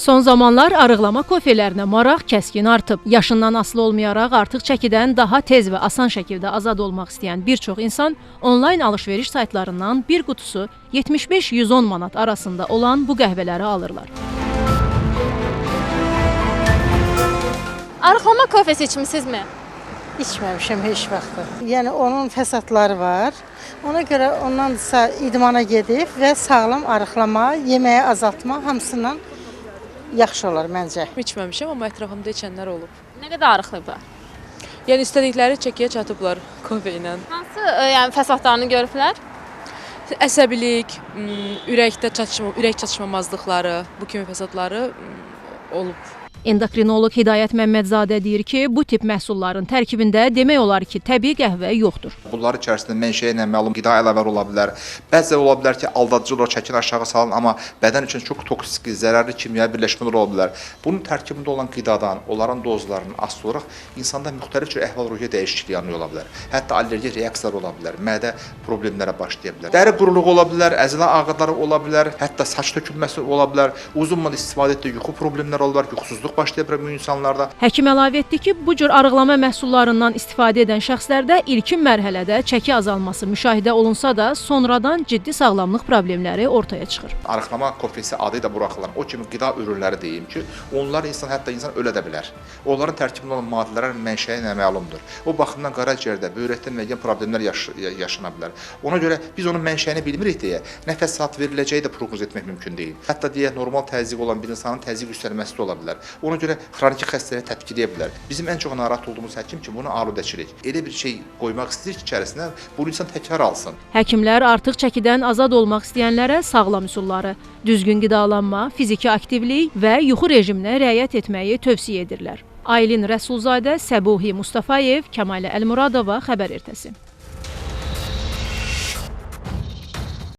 Son zamanlar arıqlama kofelerinə maraq kəskin artıb. Yaşından asılı olmayaraq artıq çəkidən daha tez və asan şəkildə azad olmaq istəyən bir çox insan onlayn alış-veriş saytlarından bir qutusu 75-110 manat arasında olan bu qəhvələri alırlar. Arıqlama kofesi içmisinizmi? İçməmişəm heç vaxt. Yəni onun fəsadları var. Ona görə ondansa idmana gedib və sağlam arıqlama, yeməyi azaltma hamısından yaxşı olar məncə. İçməmişəm, amma ətrafımda içənlər olub. Nə qədər arıqlayıblar? Yəni istədikləri çəkiyə çatıblar kofə ilə. Hansı yəni fəsadlarını görüblər? Əsəbilik, ürək çatışmamazlıqları, bu kimi fəsadları olub. Endokrinoloq Hidayət Məmmədzadə deyir ki, bu tip məhsulların tərkibində demək olar ki, təbii qəhvə yoxdur. Bunların içərisində mənşəyə ilə məlum qida əlavələri ola bilər. Bəzən ola bilər ki, aldadıcı olaraq çəkini aşağı salın, amma bədən üçün çox toksik, zərərli kimyəvi birləşmələr ola bilər. Bunun tərkibində olan qidadan, onların dozlarının asılı olaraq insanda müxtəlif cür əhval-ruhiyyə dəyişikliyi ola bilər. Hətta allergik reaksiyalar ola bilər, mədə problemlərə başlaya bilər. Dəri quruluğu ola bilər, əzələ ağrıları ola bilər, hətta saç tökülməsi ola bilər. Uzun müddət istifadə etdiyi yuxu problemləri ola bilər, yuxusuzluq başlaya bilər bu insanlarda. Həkim əlavə etdi ki, bu cür arıqlama məhsullarından istifadə edən şəxslərdə ilkin mərhələdə çəki azalması müşahidə olunsa da, sonradan ciddi sağlamlıq problemləri ortaya çıxır. Arıqlama kofesi adı ilə buraxılan o kimi qida ürünləri deyim ki, onlar hətta insan ölə də bilər. Onların tərkibində olan maddələrin mənşəyi nə məlumdur. O baxımdan qaraciyərdə, böyrəkdə müəyyən problemlər yaşana bilər. Ona görə biz onun mənşəyini bilmirik deyə nəfəs saat veriləcəyi də proqnoz etmək mümkün deyil. Hətta deyə normal təzyiq olan bir insanın təzyiq yüksəlməsi də ola bilər. Ona görə xroniki xəstəliyə tətkik edə bilər. Bizim ən çox narahat olduğumuz həkim ki, bunu aludəçilik. Elə bir şey qoymaq istəyir ki, içərisinə bunu insan təkrar alsın. Həkimlər artıq çəkidən azad olmaq istəyənlərə sağlam üsulları, düzgün qidalanma, fiziki aktivlik və yuxu rejiminə riayət etməyi tövsiyə edirlər. Aylin Rəsulzadə, Səbuhi Mustafayev, Kəmalə Əlmuradova, Xəbər Ertəsi.